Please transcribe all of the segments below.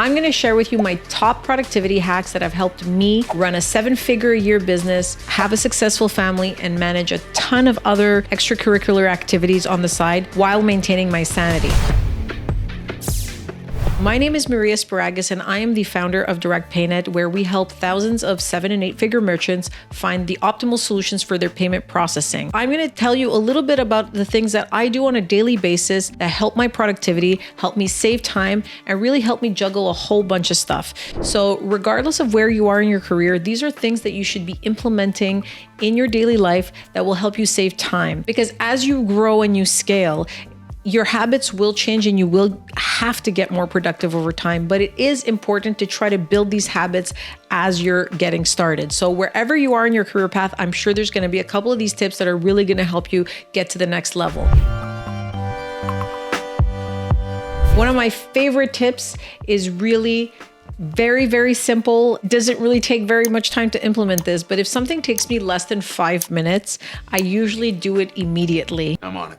I'm going to share with you my top productivity hacks that have helped me run a 7-figure-a-year business, have a successful family, and manage a ton of other extracurricular activities on the side while maintaining my sanity. My name is Maria Sparagas, and I am the founder of DirectPayNet, where we help thousands of 7- and 8-figure merchants find the optimal solutions for their payment processing. I'm going to tell you a little bit about the things that I do on a daily basis that help my productivity, help me save time, and really help me juggle a whole bunch of stuff. So regardless of where you are in your career, these are things that you should be implementing in your daily life that will help you save time. Because as you grow and you scale, your habits will change and you will have to get more productive over time, but it is important to try to build these habits as you're getting started. So wherever you are in your career path, I'm sure there's going to be a couple of these tips that are really going to help you get to the next level. One of my favorite tips is really very, very simple. Doesn't really take very much time to implement this, but if something takes me less than 5 minutes, I usually do it immediately. I'm on it.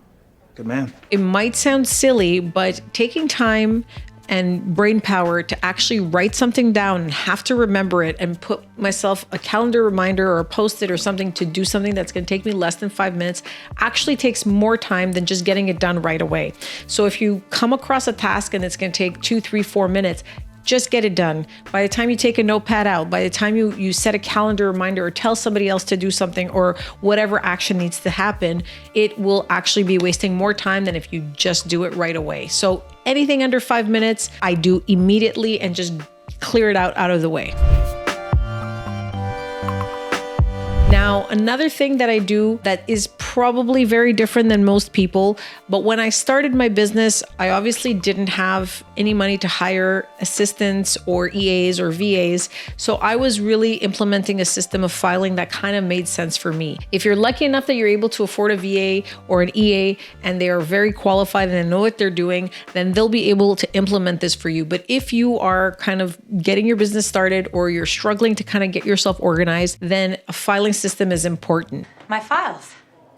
Good man. It might sound silly, but taking time and brain power to actually write something down and have to remember it and put myself a calendar reminder or a post-it or something to do something that's going to take me less than 5 minutes actually takes more time than just getting it done right away. So if you come across a task and it's going to take 2, 3, 4 minutes, just get it done. By the time you take a notepad out, by the time you set a calendar reminder or tell somebody else to do something or whatever action needs to happen, it will actually be wasting more time than if you just do it right away. So anything under 5 minutes, I do immediately and just clear it out of the way. Now, another thing that I do that is probably very different than most people, but when I started my business, I obviously didn't have any money to hire assistants or EAs or VAs. So I was really implementing a system of filing that kind of made sense for me. If you're lucky enough that you're able to afford a VA or an EA and they are very qualified and they know what they're doing, then they'll be able to implement this for you. But if you are kind of getting your business started or you're struggling to kind of get yourself organized, then a filing system is important. My files.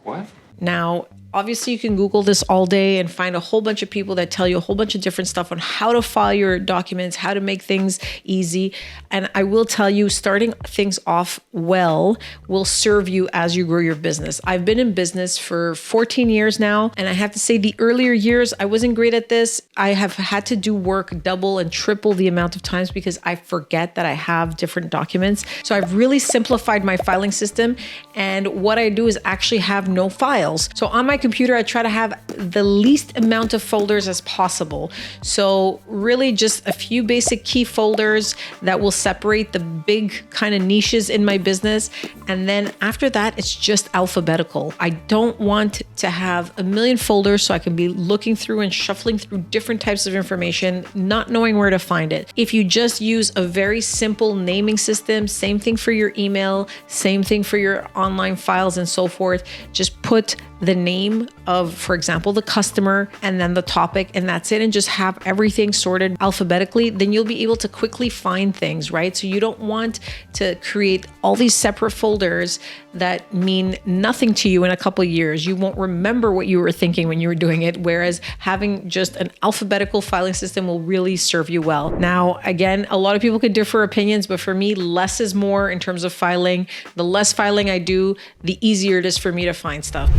What? Now, obviously you can Google this all day and find a whole bunch of people that tell you a whole bunch of different stuff on how to file your documents, how to make things easy. And I will tell you, starting things off well will serve you as you grow your business. I've been in business for 14 years now, and I have to say the earlier years, I wasn't great at this. I have had to do work double and triple the amount of times because I forget that I have different documents. So I've really simplified my filing system. And what I do is actually have no files. So on my computer, I try to have the least amount of folders as possible. So really just a few basic key folders that will separate the big kind of niches in my business. And then after that, it's just alphabetical. I don't want to have a million folders so I can be looking through and shuffling through different types of information, not knowing where to find it. If you just use a very simple naming system, same thing for your email, same thing for your online files and so forth, just put the name of, for example, the customer and then the topic, and that's it, and just have everything sorted alphabetically, then you'll be able to quickly find things, right? So you don't want to create all these separate folders that mean nothing to you in a couple of years. You won't remember what you were thinking when you were doing it, whereas having just an alphabetical filing system will really serve you well. Now, again, a lot of people could differ opinions, but for me, less is more in terms of filing. The less filing I do, the easier it is for me to find stuff.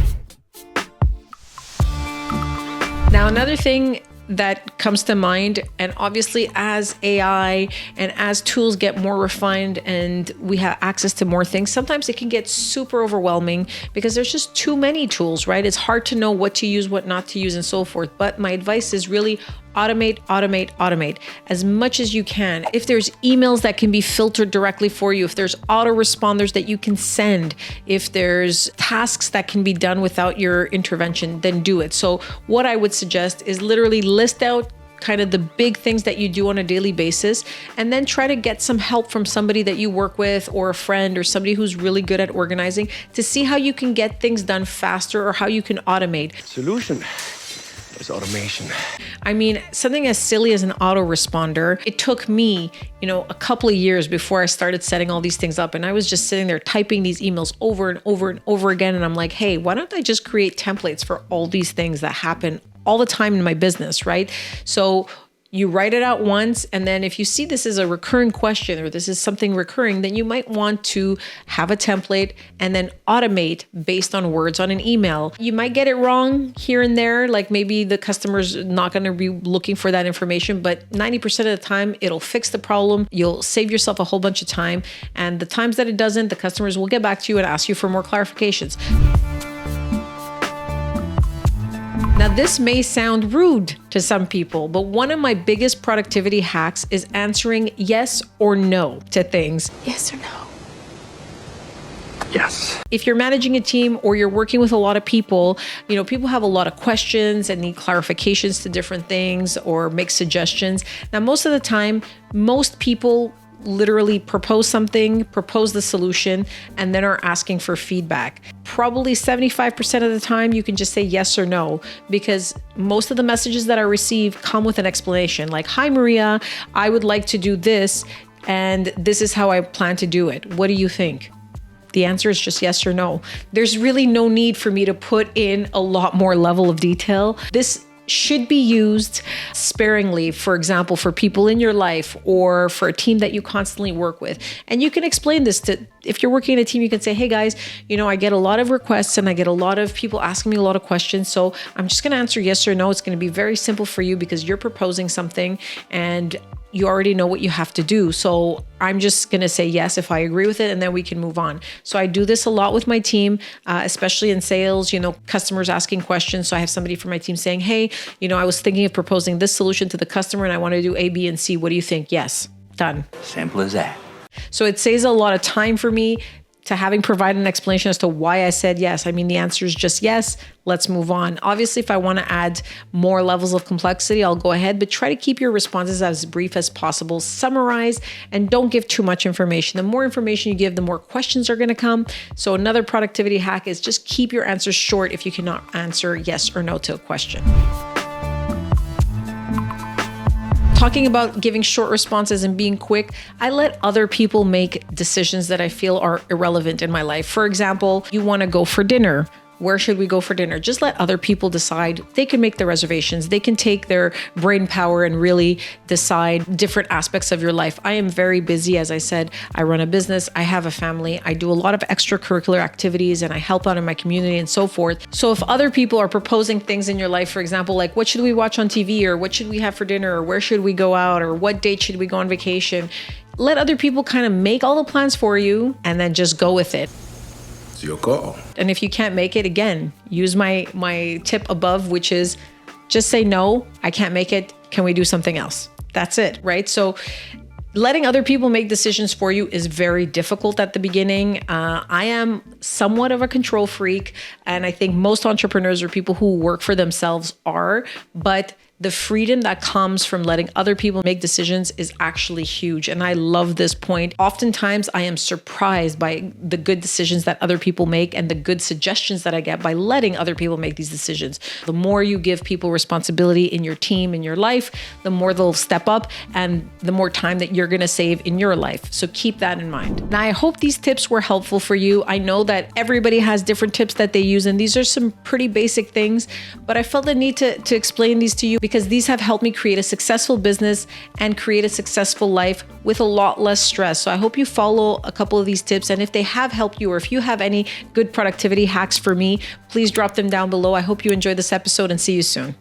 Now, another thing that comes to mind, and obviously as AI and as tools get more refined and we have access to more things, sometimes it can get super overwhelming because there's just too many tools, right? It's hard to know what to use, what not to use, and so forth. But my advice is really automate as much as you can. If there's emails that can be filtered directly for you, if there's autoresponders that you can send, if there's tasks that can be done without your intervention, then do it. So what I would suggest is literally list out kind of the big things that you do on a daily basis, and then try to get some help from somebody that you work with or a friend or somebody who's really good at organizing to see how you can get things done faster or how you can automate. Solution is automation. I mean, something as silly as an autoresponder, it took me, a couple of years before I started setting all these things up. And I was just sitting there typing these emails over and over and over again. And I'm like, hey, why don't I just create templates for all these things that happen all the time in my business, right? So You write it out once, and then if you see this is a recurring question or this is something recurring, then you might want to have a template and then automate based on words on an email. You might get it wrong here and there, like maybe the customer's not going to be looking for that information, but 90% of the time it'll fix the problem. You'll save yourself a whole bunch of time, and the times that it doesn't, the customers will get back to you and ask you for more clarifications. Now, this may sound rude to some people, but one of my biggest productivity hacks is answering yes or no to things. Yes or no? Yes. If you're managing a team or you're working with a lot of people, people have a lot of questions and need clarifications to different things or make suggestions. Now, most of the time, most people literally propose the solution, and then are asking for feedback. Probably 75% of the time, you can just say yes or no, because most of the messages that I receive come with an explanation like, "Hi, Maria, I would like to do this, and this is how I plan to do it. What do you think?" The answer is just yes or no. There's really no need for me to put in a lot more level of detail. This should be used sparingly, for example, for people in your life or for a team that you constantly work with. And you can explain this to, if you're working in a team, you can say, "Hey guys, I get a lot of requests and I get a lot of people asking me a lot of questions. So I'm just going to answer yes or no. It's going to be very simple for you because you're proposing something and you already know what you have to do. So I'm just going to say yes if I agree with it, and then we can move on." So I do this a lot with my team, especially in sales, customers asking questions. So I have somebody from my team saying, "Hey, I was thinking of proposing this solution to the customer and I want to do A, B, and C. What do you think?" Yes, done. Simple as that. So it saves a lot of time for me to having provided an explanation as to why I said yes. I mean, the answer is just yes. Let's move on. Obviously, if I want to add more levels of complexity, I'll go ahead, but try to keep your responses as brief as possible. Summarize and don't give too much information. The more information you give, the more questions are going to come. So another productivity hack is just keep your answers short if you cannot answer yes or no to a question. Talking about giving short responses and being quick, I let other people make decisions that I feel are irrelevant in my life. For example, you want to go for dinner. Where should we go for dinner? Just let other people decide. They can make the reservations. They can take their brain power and really decide different aspects of your life. I am very busy. As I said, I run a business. I have a family. I do a lot of extracurricular activities and I help out in my community and so forth. So if other people are proposing things in your life, for example, like what should we watch on TV, or what should we have for dinner, or where should we go out, or what date should we go on vacation, let other people kind of make all the plans for you and then just go with it. It's your call. And if you can't make it, again, use my tip above, which is just say, "No, I can't make it. Can we do something else?" That's it, right? So letting other people make decisions for you is very difficult at the beginning. I am somewhat of a control freak, and I think most entrepreneurs or people who work for themselves are, but the freedom that comes from letting other people make decisions is actually huge. And I love this point. Oftentimes, I am surprised by the good decisions that other people make and the good suggestions that I get by letting other people make these decisions. The more you give people responsibility in your team, in your life, the more they'll step up and the more time that you're going to save in your life. So keep that in mind. Now, I hope these tips were helpful for you. I know that everybody has different tips that they use, and these are some pretty basic things, but I felt the need to explain these to you because these have helped me create a successful business and create a successful life with a lot less stress. So I hope you follow a couple of these tips. And if they have helped you, or if you have any good productivity hacks for me, please drop them down below. I hope you enjoyed this episode and see you soon.